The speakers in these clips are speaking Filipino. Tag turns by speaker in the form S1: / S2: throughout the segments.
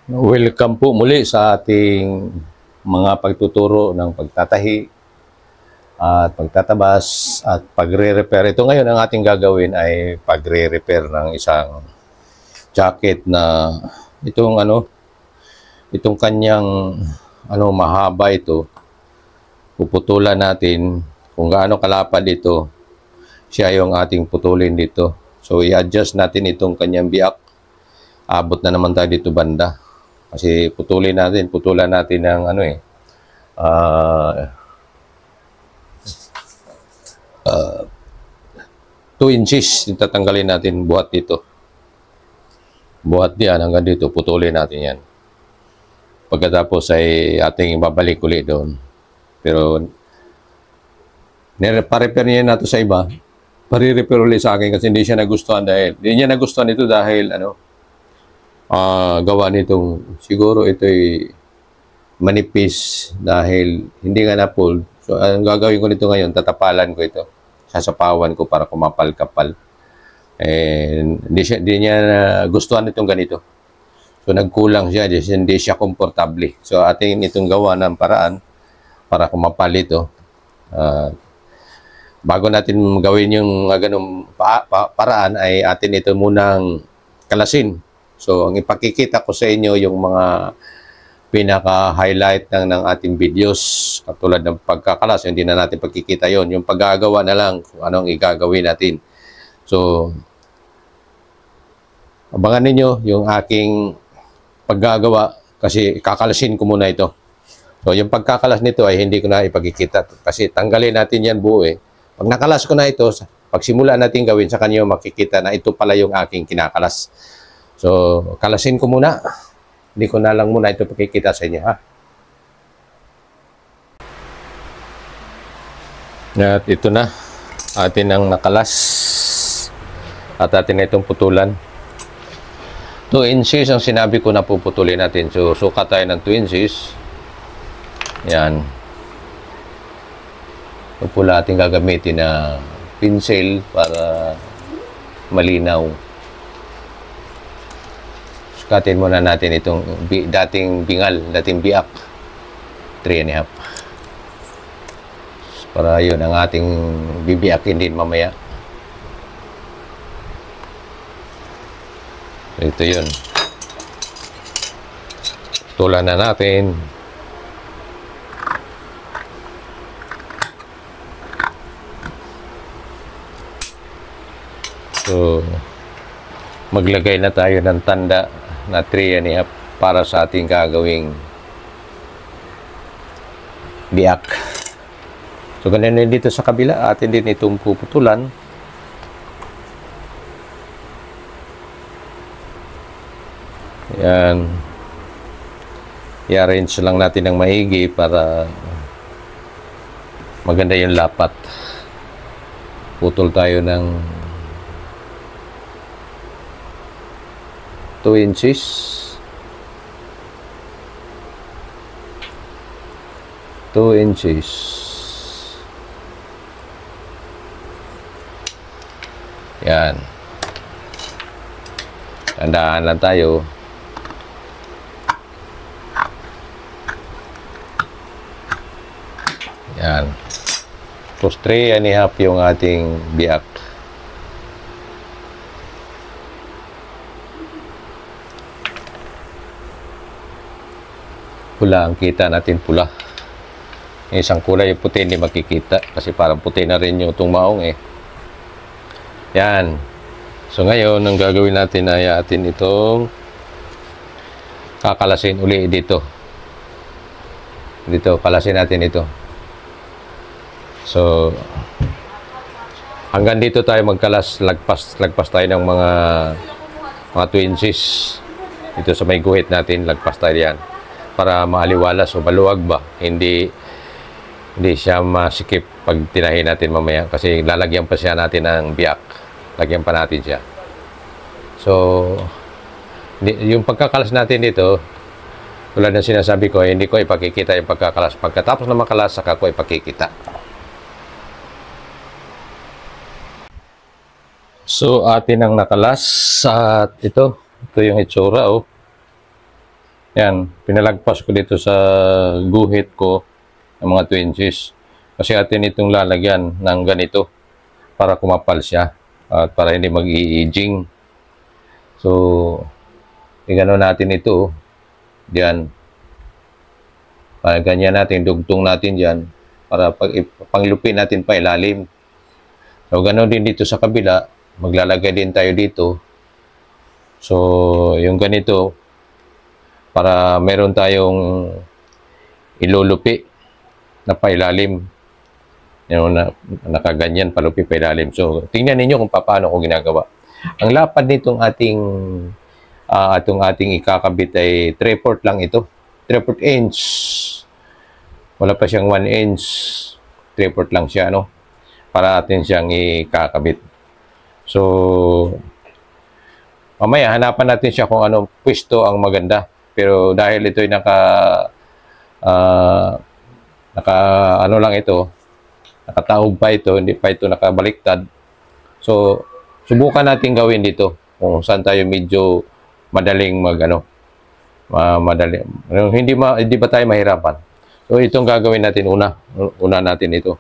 S1: Welcome po muli sa ating mga pagtuturo ng pagtatahi at pagtatabas at pagre-repair. Ito ngayon ang ating gagawin ay pagre-repair ng isang jacket na itong kanyang mahaba ito. Puputulan natin kung gaano kalapad ito. Siya yung ating putulin dito. So i-adjust natin itong kanyang biak. Abot na naman tayo dito banda. Kasi putulan natin ng 2 inches yung tatanggalin natin buhat dito. Buhat diyan hanggang dito, putulin natin yan. Pagkatapos ay ating babalik ulit doon. Pero pa-repair niya na ito sa iba. Pari-repair ulit sa akin kasi hindi niya nagustuhan ito dahil gawa nitong siguro ito'y manipis dahil hindi nga na-pull. So, ang gagawin ko nito ngayon, tatapalan ko ito. Sasapawan ko para kumapal-kapal. Hindi niya gustuhan itong ganito. So, nagkulang siya. Hindi siya komportable. So, ating itong gawa ng paraan para kumapal ito. Bago natin gawin yung ganung paraan, ay atin ito munang kalasin. So, ang ipakikita ko sa inyo yung mga pinaka-highlight ng ating videos. Katulad ng pagkakalas, hindi na natin pagkikita yon. Yung paggagawa na lang kung anong igagawin natin. So, abangan ninyo yung aking paggagawa kasi kakalasin ko muna ito. So, yung pagkakalas nito ay hindi ko na ipagkikita kasi tanggalin natin yan buo eh. Pag nakalas ko na ito, pagsimula natin gawin, sa kanyo makikita na ito pala yung aking kinakalas. So, kalasin ko muna. Hindi ko na lang muna ito pakikita sa inyo, ha? At ito na. Atin ang nakalas. At atin na itong putulan. 2 inches ang sinabi ko na puputulin natin. So, sukat tayo ng 2 inches. Yan. Ito pula ating gagamitin na pinsel para malinaw. Sukatin muna natin itong dating bingal, dating biak. 3.5. Para yun ang ating bibiakin din mamaya. Ito yun. Tulan na natin. So, maglagay na tayo ng tanda na 3.5 para sa ating gagawing biak. So, ganun din dito sa kabila. Atin din itong puputulan. Yan. I-arrange lang natin ng maigi para maganda yung lapat. Putol tayo ng 2 inches. 2 inches. Yan. Tandaan lang tayo. Yan. Tapos 3.5 yung ating biak. Pula ang kita natin, pula. Yung isang kulay puti hindi makikita kasi parang puti na rin yung itong maong eh. Yan. So ngayon ang gagawin natin ay atin itong kakalasin uli dito. Dito kalasin natin ito. So hanggang dito tayo magkalas, lagpas tayo ng mga 2 inches. Dito sa may guhit natin, lagpas tayo yan. Para maaliwalas o maluwag ba, hindi siya masikip pag tinahin natin mamaya kasi lalagyan pa siya natin ng biak. Lagyan pa natin siya. So, yung pagkakalas natin dito, tulad ng sinasabi ko, hindi ko ipakikita yung pagkakalas. Pagkatapos na makalas, saka ko ipakikita. So, atin ang nakalas at ito yung itsura, oh. Yan, pinalagpas ko dito sa guhit ko ng mga 2 inches. Kasi atin itong lalagyan ng ganito para kumapal siya at para hindi mag-i-aging. So, igano natin ito. Diyan. Para ganyan natin, dugtong natin diyan para panglupin natin pa ilalim. So, ganoon din dito sa kabila. Maglalagay din tayo dito. So, yung ganito, para meron tayong ilulupi na pailalim. Yung nakaganyan, palupi pailalim. So, tingnan ninyo kung paano ko ginagawa. Ang lapad nitong ating ikakabit ay 3/4 lang ito. 3/4 inch. Wala pa siyang 1 inch. 3/4 lang siya, no? Para atin siyang ikakabit. So, mamaya hanapan natin siya kung anong pwesto ang maganda. Pero dahil ito ay naka ano lang ito, nakataob pa ito, hindi pa ito nakabaliktad. So, subukan natin gawin dito kung saan tayo medyo madaling madali. Hindi ba tayo mahirapan. So, itong gagawin natin una natin ito.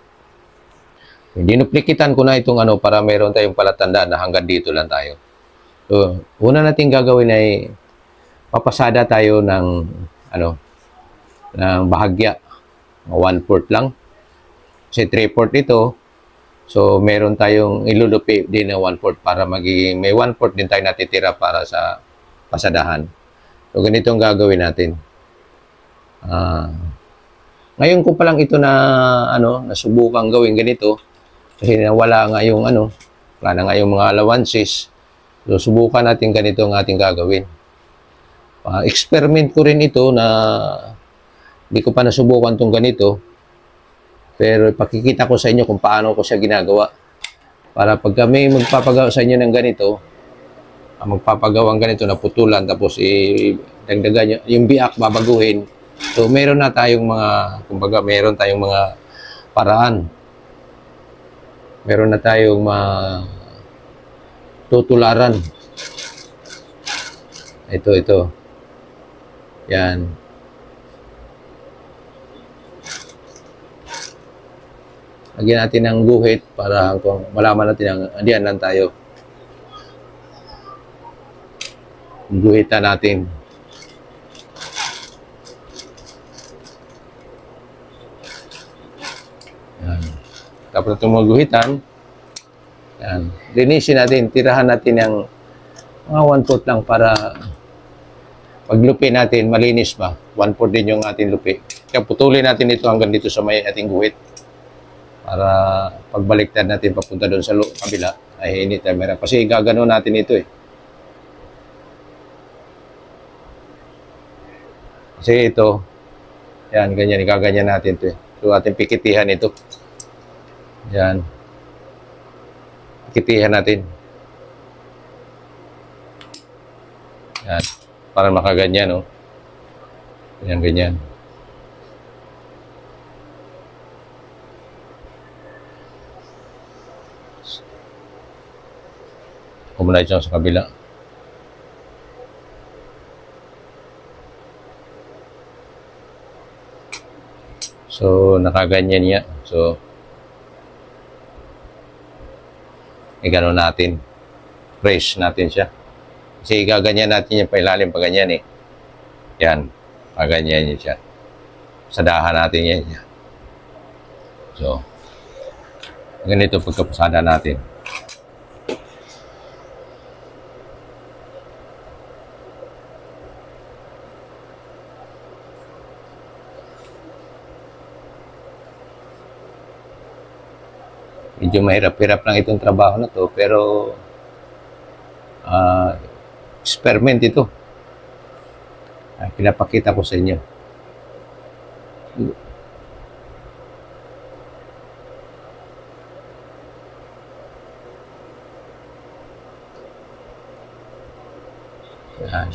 S1: Dinuplikitan ko na itong para meron tayong palatandaan na hanggang dito lang tayo. So, una natin gagawin ay papasada tayo ng ng bahagya. 1/4 lang. Kasi 3/4 ito. So, meron tayong ilulupi din na 1/4 para magiging may 1/4 din tayo natitira para sa pasadahan. So, ganito ang gagawin natin. Ngayon ko pa lang ito nasubukan gawin ganito. Kasi wala nga yung wala na nga yung mga allowances. So, subukan natin ganito ang ating gagawin. Experiment ko rin ito na hindi ko pa nasubukan itong ganito. Pero ipakikita ko sa inyo kung paano ko siya ginagawa. Para pag kami magpapagawa sa inyo ng ganito, magpapagawang ganito na putulan, tapos dagdagan yung biak, babaguhin. So, meron na tayong kumbaga, meron tayong mga paraan. Meron na tayong tutularan. Ito. Yan. Lagyan natin ng guhit para kung malaman natin andiyan lang tayo. Guhitan natin. Yan. Tapos itong maguhitan, yan. Linisin natin, tirahan natin ng mga 1/4 lang para pag lupi natin, malinis ba? 1/4 din yung ating lupi. Kaya putulin natin ito hanggang dito sa may ating guhit. Para pagbaliktad natin papunta doon sa kabila, ay hindi tayo meron. Kasi gagano natin ito eh. Kasi ito, yan, ganyan, igaganyan natin ito eh. So, ating pikitihan ito. Yan. Pikitihan natin. Yan. Para makaganyan, no? Yan, ganyan. Kumunay siya sa kabila. So, nakaganyan niya. So, gano'n natin. Press natin siya. Kasi gaganyan natin yung pailalim pa ganyan eh. Yan. Paganyan niya siya. Sadahan natin yan. So, ganito pagkapasada natin. Medyo mahirap-hirap lang itong trabaho na to, pero experiment ito. Pinapakita ko sa inyo. Yan.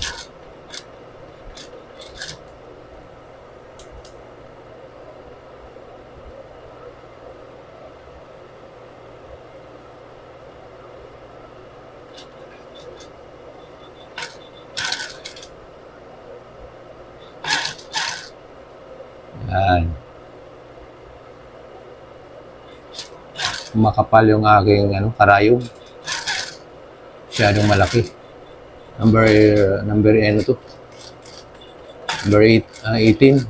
S1: Yan. Makapal yung aking karayom. Masyadong malaki. Number ano to? Number 18.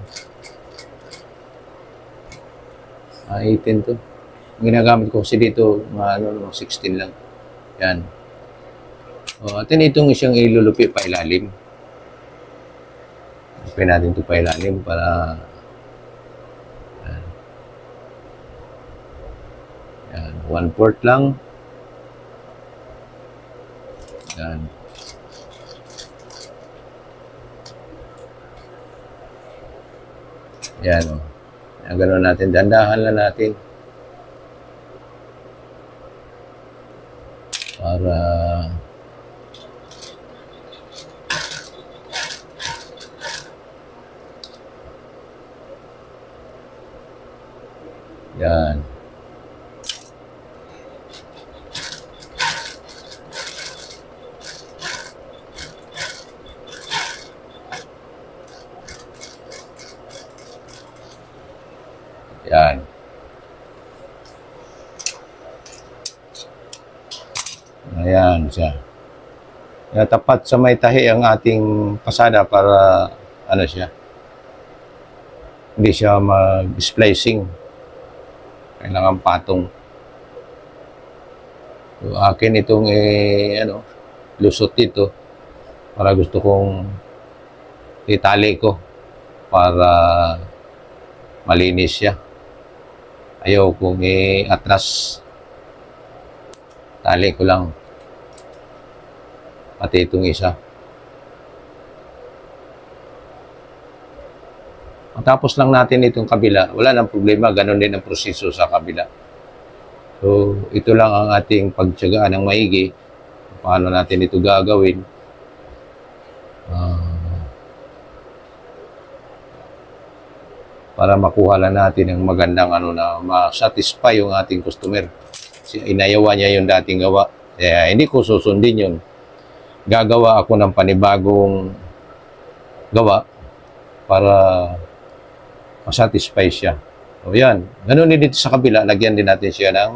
S1: 18 to. Ang ginagamit ko kasi dito, 16 lang. Yan. Atin itong siyang ilulupi pa ilalim. Lupi natin ito pa ilalim para yan. 1/4 lang. Yan. Yan o. Gano'n natin. Dandahan lang natin. Para yan. Yan. Ayan siya. Tapat sa may tahi ang ating pasada para siya. Hindi siya mag-splicing. Kailangan patong. So, akin itong lusot dito para gusto kong itali ko para malinis siya. Ayaw kong i-atras. Tali ko lang. Pati itong isa. Matapos lang natin itong kabila, wala nang problema. Ganon din ang proseso sa kabila. So, ito lang ang ating pagtiyagaan ng maigi. Paano natin ito gagawin? Para makuha lang natin ang magandang na ma-satisfy yung ating customer. Inayawa niya yung dating gawa. Kaya hindi ko susundin yun. Gagawa ako ng panibagong gawa para ma-satisfy siya. O yan. Ganun din dito sa kabila. Lagyan din natin siya ng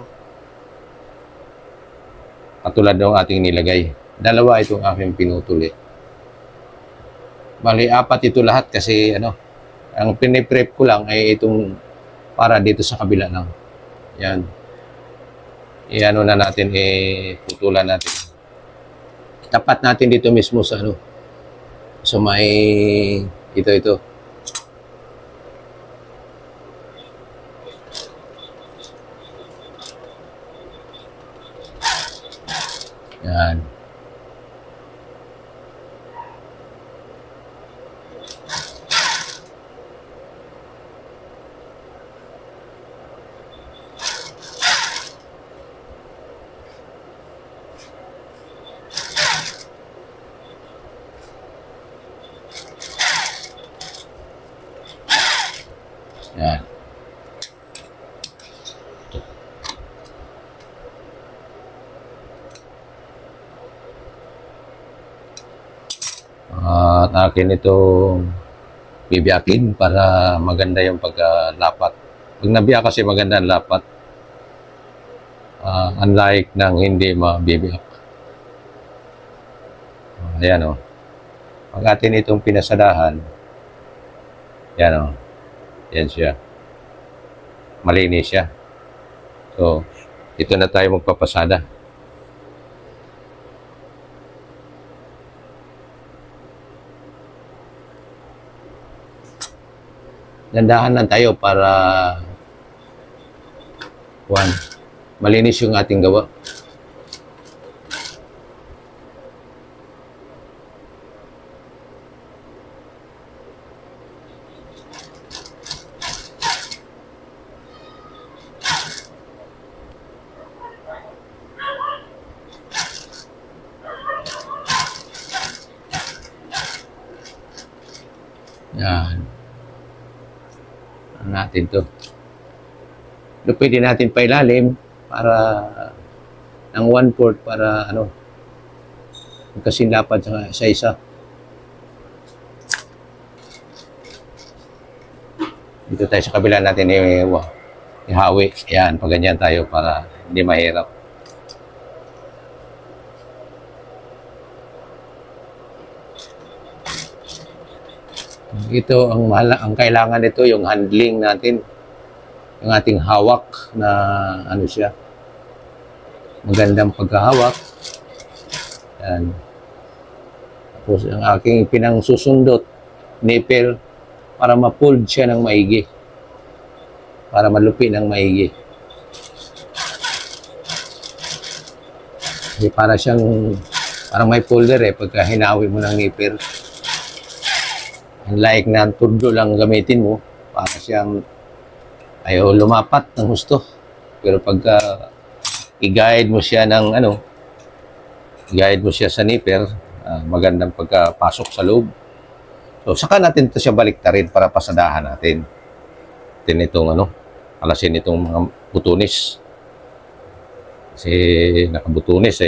S1: katulad ng ating nilagay. Dalawa itong aking pinutuli. Bali, 4 ito lahat kasi ang piniprep ko lang ay itong para dito sa kabila lang. Yan. I-ano na natin, putulan natin. Tapat natin dito mismo sa so may ito. Yan. Yan. At akin itong bibiyakin para maganda yung paglapat. Pag nabiyak kasi maganda ang lapat. Unlike ng hindi mabibiyak. Ayan o. Pag atin itong pinasadahan, yan o. Yan siya. Malinis siya. So, ito na tayo magpapasada. Dandahan lang tayo para malinis yung ating gawa. Yan. Natin to. Pwede natin pailalim para ng 1/4 para magkasinlapad sa isa. Dito tayo sa kabila natin ihawi. Yan, pag ganyan tayo para hindi mahirap. Ito ang kailangan nito yung handling natin, yung ating hawak na ano siya, magandang pagkahawak. Yan. Tapos ang aking pinangsusundot nipple para ma-fold siya ng maigi, para malupi ng maigi. Kasi para siyang parang may folder pagka hinawi mo ng nipple. Unlike na turdo lang gamitin mo, para siyang ayaw lumapat ng husto. Pero pagka i-guide mo siya ng i-guide mo siya sa nipper, magandang pagkapasok sa loob. So, saka natin ito siya baliktarin para pasadahan natin. Itong alasin itong mga butunis. Kasi nakabutunis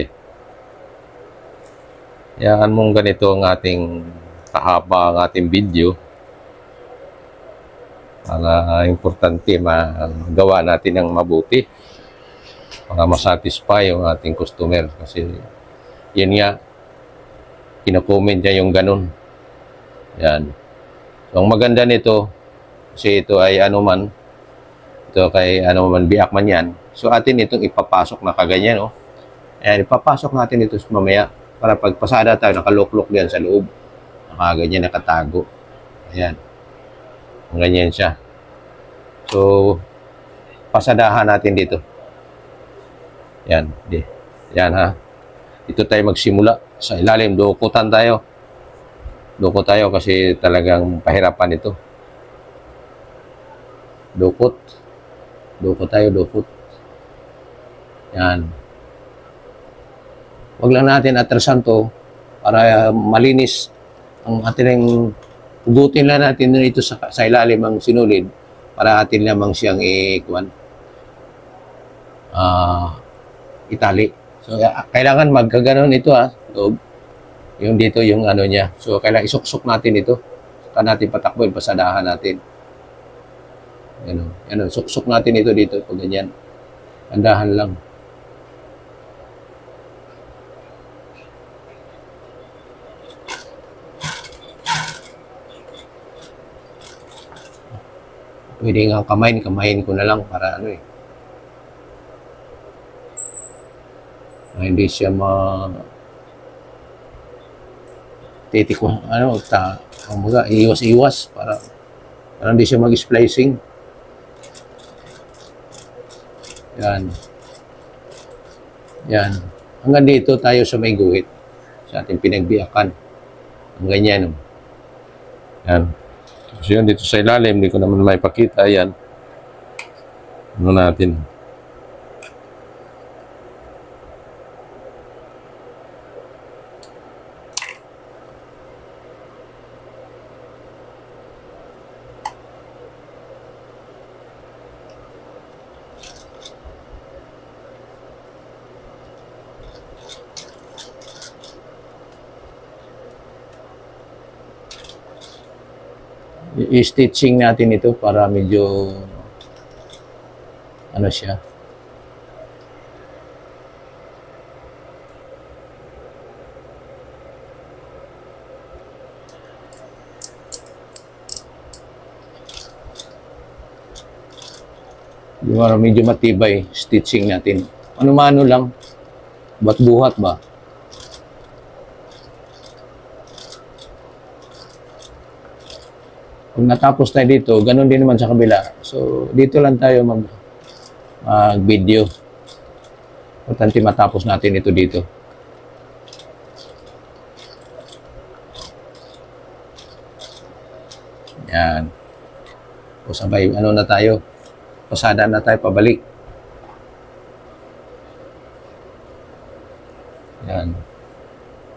S1: Yan mong ganito ang ating kahaba ang ating video para importante magawa natin ng mabuti para masatisfy yung ating customer kasi yun nga kino-comment niya yung ganun. Yan. So, ang maganda nito kasi ito ay biak man yan. So atin itong ipapasok na kaganyan Ayan, ipapasok natin ito mamaya para pagpasada tayo nakaluklok diyan sa loob. Ganyan nakatago. Ayan. Ganyan siya. So, pasadahan natin dito. Yan. Yan ha. Dito tayo magsimula. Sa ilalim, dukutan tayo. Dukot tayo kasi talagang pahirapan ito. Dukot. Dukot tayo, dukot. Yan. Huwag lang natin atrasan to para malinis ang ating hugutin lang natin ito sa ilalim ang sinulid para atin lamang siyang itali. So, kailangan magkaganon ito yung dito yung niya. So, kailangan isuksok natin ito. Saka natin patakbo, pasadahan natin. Suksok natin ito dito pag ganyan. Andahan lang. Pwede nga kamayin ko na lang para hindi siya titikwa, iwas-iwas para hindi siya mag-splicing. Yan. Yan. Hanggang dito tayo sa may guhit sa ating pinagbiakan. Ang ganyan. Yan. So yun, dito sa ilalim, hindi ko naman maipakita. Ayan. Natin. I-stitching natin ito para medyo siya. Para medyo matibay stitching natin. Ano-mano lang. Buhat-buhat ba? Kung natapos tayo dito, ganun din naman sa kabila. So, dito lang tayo mag-video. Importante matapos natin ito dito. Yan. O sabay, na tayo? Pasada na tayo, pabalik. Yan.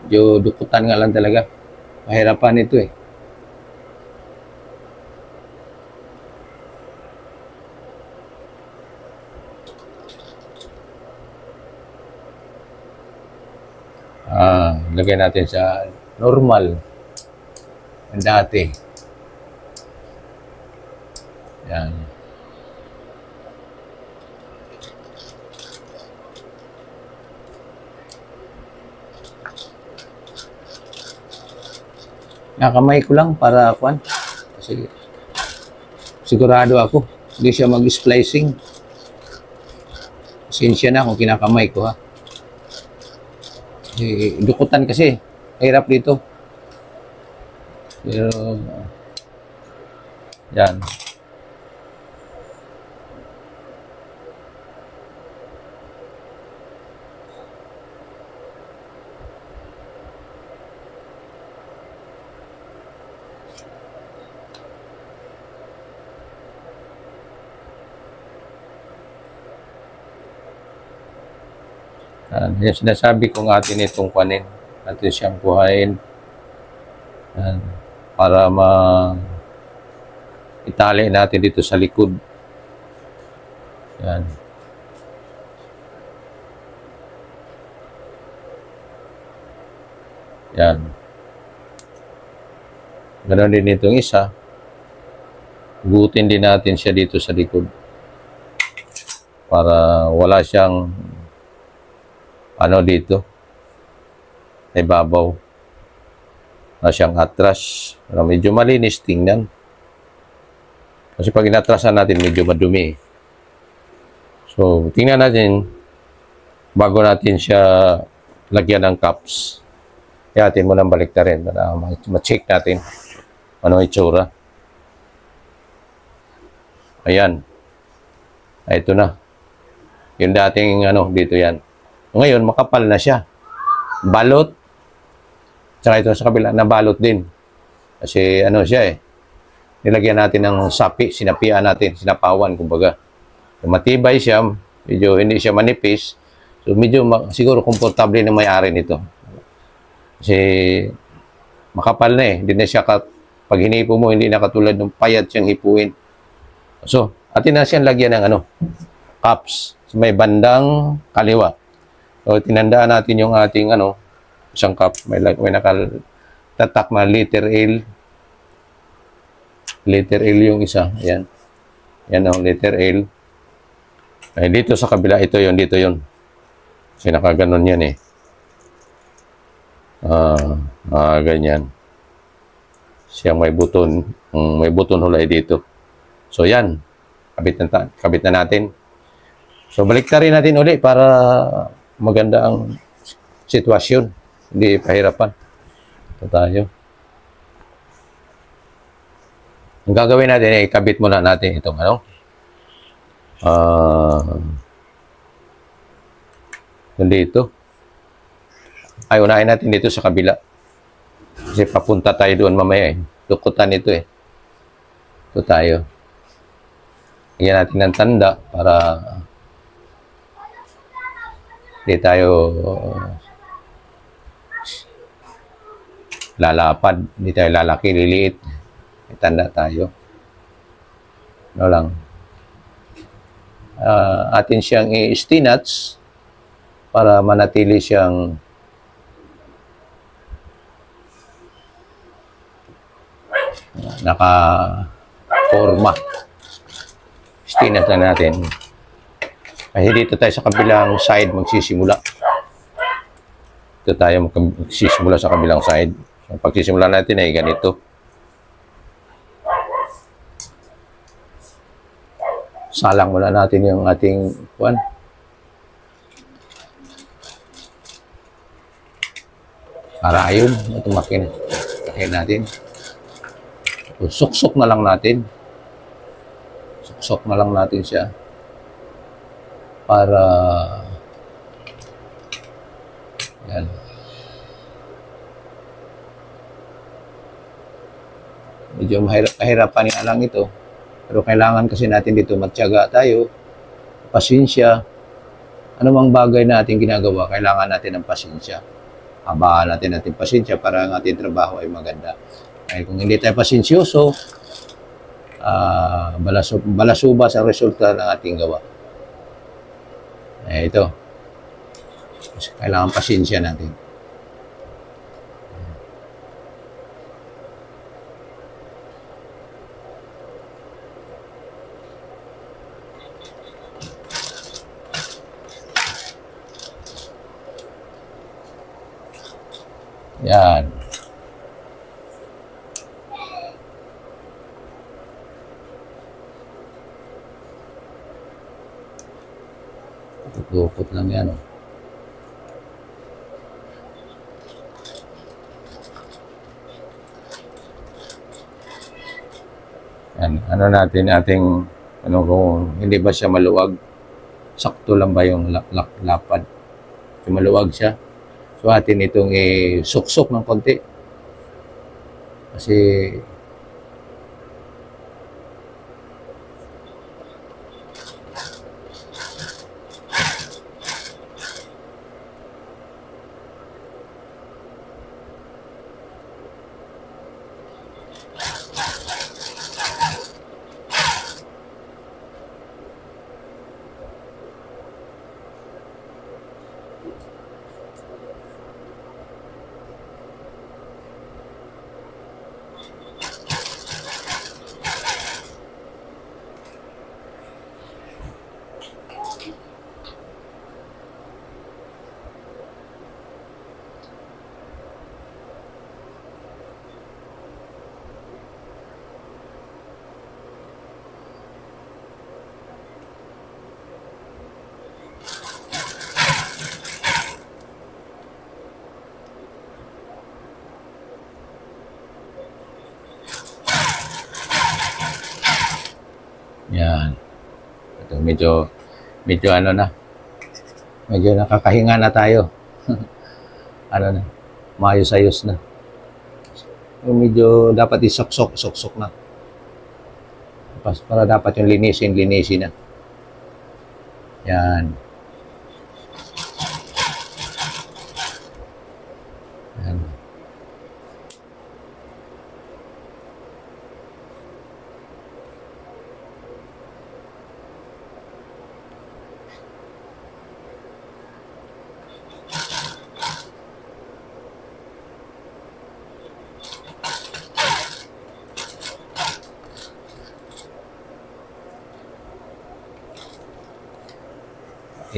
S1: Medyo dukutan nga lang talaga. Mahirapan ito lagay natin sa normal ang dati. Yan. Nakamay ko lang para kuan. Kasi sigurado ako hindi siya mag-splicing. Pasensya na kung kinakamay ko ha. Dukutan kasi. Hirap dito. Pero yan. Yung sinasabi kong atin itong kuhanin, atin siyang kuhain para itali natin dito sa likod. Yan. Yan. Ganon din itong isa. Gutin din natin siya dito sa likod para wala siyang ano dito, ibabaw na siyang atras. Medyo malinis tingnan. Kasi pag inatrasan natin, medyo madumi. So, tingnan natin bago natin siya lagyan ng cups. Kaya atin muna baliktarin para ma-check natin ano itsura. Ayan. Ito na. Yung dating ano, dito yan. Ngayon, makapal na siya. Balot. Tsaka ito sa kabila, nabalot din. Kasi ano siya nilagyan natin ng sapi, sinapian natin, sinapawan, kumbaga. So, matibay siya, medyo hindi siya manipis. So, medyo siguro komportable na may-ari nito. Kasi makapal na hindi na siya, pag hinipo mo, hindi na katulad ng payat siyang hipuin. So, atin na siyang lagyan ng ano, cups. So, may bandang kaliwa. So, tinandaan natin yung ating ano, isang cup. May nakatatak na liter L. Liter L yung isa. Ayan. Yan o, liter L. Ay, dito sa kabila, ito yun, dito yun. Kasi nakaganon yan ganyan. Siyang may buton hulay dito. So, yan. Kabit na natin. So, baliktarin natin uli para maganda ang sitwasyon. Hindi pahirapan. Ito tayo. Ang gagawin natin kabit muna natin itong ano. Dito. Ay, unahin natin dito sa kabila. Kasi papunta tayo doon mamaya Dukutan ito Ito tayo. Higyan natin ng tanda para hindi tayo lalapad, hindi tayo lalaki, liliit. May tanda tayo. Ano lang. Atin siyang i-stinats para manatili siyang naka-forma. Stinats na natin. Kasi dito tayo sa kabilang side magsisimula. Dito tayo magsisimula sa kabilang side. So, pagsisimula natin ay ganito. Salang muna natin yung ating kuwan. Para ayun, ito makina. Takin natin. Suksok na lang natin. Suksok na lang natin siya. Para yan. Medyo mahirapan yung alang ito. Pero kailangan kasi natin dito magtiyaga tayo. Pasensya. Ano mang bagay na ating ginagawa, kailangan natin ng pasensya. Habaan natin pasensya para ang ating trabaho ay maganda. Ay kung hindi tayo pasensyoso, balasuba sa resulta ng ating gawa. Ito. Kailangan pasensya natin. Dukot lang yan. Oh. Yan. Ano natin ating, ano kung hindi ba siya maluwag? Sakto lang ba yung lapad? Kung maluwag siya. So atin itong suksok ng konti. Kasi yan. Ito medyo ano na. Medyo nakakahinga na tayo. Ano na. Maayos-ayos na. Medyo dapat soksok na. Para dapat yung linisin na. Yan. Yan.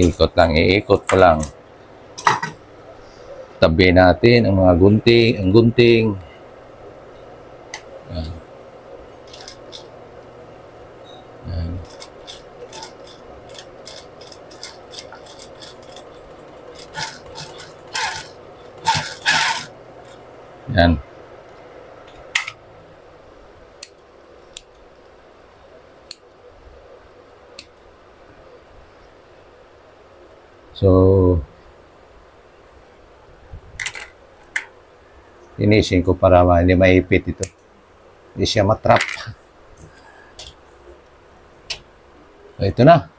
S1: Ikot lang, iikot ko lang. Tabi natin ang mga gunting. Yan. Yan. Yan. So, linisin ko para hindi maipit ito. Hindi siya matrap. So, ito na.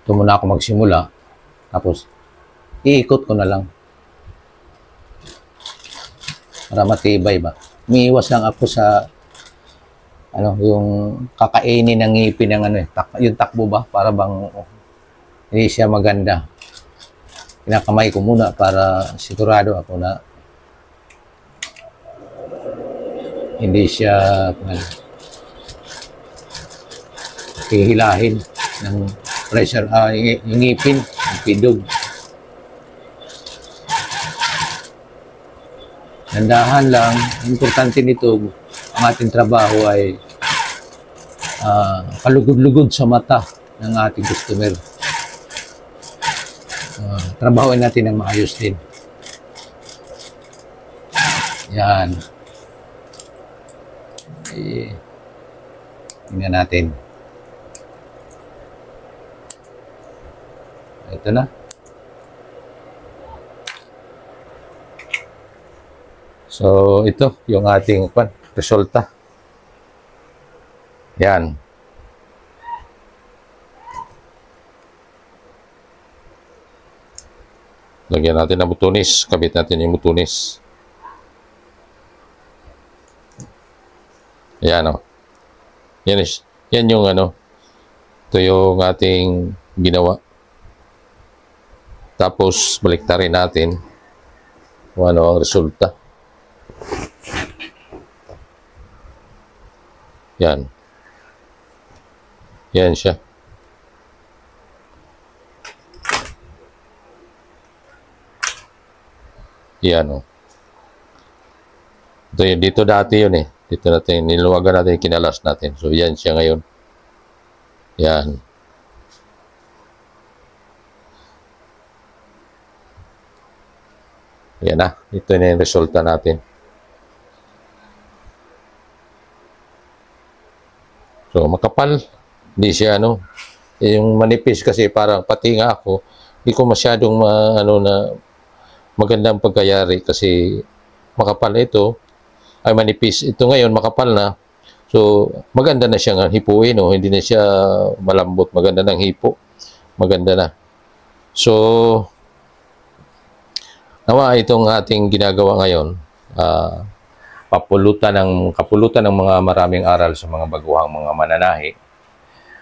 S1: Ito muna ako magsimula. Tapos, iikot ko na lang para matibay ba. Umiiwas lang ako sa yung kakainin ng ngipin ng yung takbo ba para bang hindi siya maganda. Kinakamay ko muna para sigurado ako na hindi siya hihilahin ng pressure yung ngipin, yung pidog. Nandahan lang, importante nito, ang ating trabaho ay kalugod-lugod sa mata ng ating customer. Trabahoin natin ng maayos din. Yan. Tingnan natin. Ito na. So, ito yung ating resulta. Yan. Lagyan natin ng butunis. Kabit natin yung butunis. Yan o. Yan yung ito yung ating ginawa. Tapos, baliktarin natin kung ano ang resulta. Yan. Yan siya. Yan o. Dito dati yun eh. Dito natin, niluwagan natin, kinalas natin. So, yan siya ngayon. Yan. Yan na. Ito na yung resulta natin. So, makapal. Hindi siya ano. Yung manipis kasi parang pati nga ako, hindi ko masyadong magandang pagkayari kasi makapal ito. Ay manipis. Ito ngayon makapal na. So, maganda na siya nga hipuin. No? Hindi na siya malambot. Maganda ng hipo. Maganda na. So, nawa itong ating ginagawa ngayon, kapulutan ng mga maraming aral sa mga baguhang mga mananahi.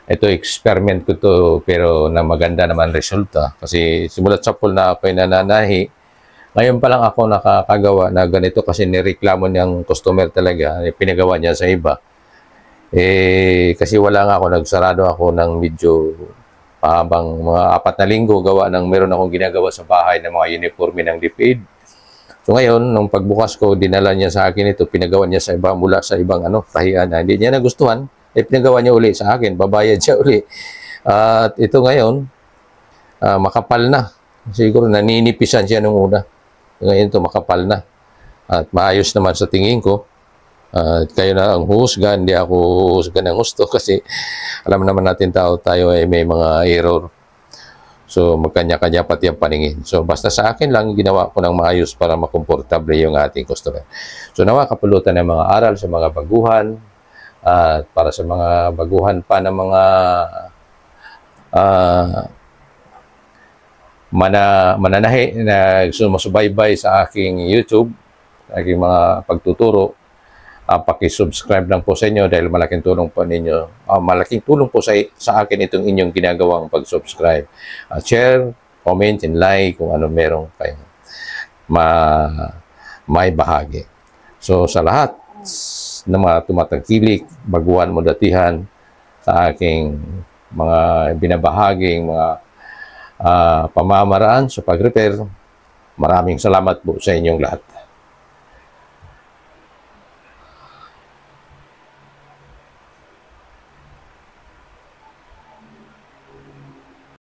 S1: Ito, experiment ko to pero na maganda naman resulta. Kasi simulat sa pool na ako'y nananahi, ngayon pa lang ako nakakagawa na ganito kasi nireklamo niyang customer talaga, pinagawa niya sa iba. Kasi wala nga ako, nagsarado ako ng medyo habang mga 4 na linggo gawa ng meron akong ginagawa sa bahay ng mga uniforme ng DepEd. So ngayon, nung pagbukas ko, dinala niya sa akin ito, pinagawa niya sa iba mula sa ibang tahian na hindi niya nagustuhan, pinagawa niya uli sa akin, babayad siya uli. At ito ngayon, makapal na. Siguro naninipisan siya nung una. Ngayon ito makapal na. At maayos naman sa tingin ko. Kayo na ang husga, hindi ako husga ng gusto kasi alam naman natin tayo ay may mga error. So magkanya-kanya pati ang paningin. So basta sa akin lang ginawa ko ng maayos para makomportable yung ating customer. So nawa kapulutan ng mga aral sa mga baguhan at para sa mga baguhan pa ng mga mananahi na sumusubaybay sa aking YouTube, aking mga pagtuturo, paki-subscribe lang po sa inyo dahil malaking tulong po ninyo. Malaking tulong po sa akin itong inyong ginagawang pag-subscribe. Share, comment, and like kung ano merong kayo may bahagi. So sa lahat ng mga tumatangkilik, baguhan mo datihan sa aking mga binabahaging mga pamamaraan sa pag-repair. Maraming salamat po sa inyong lahat.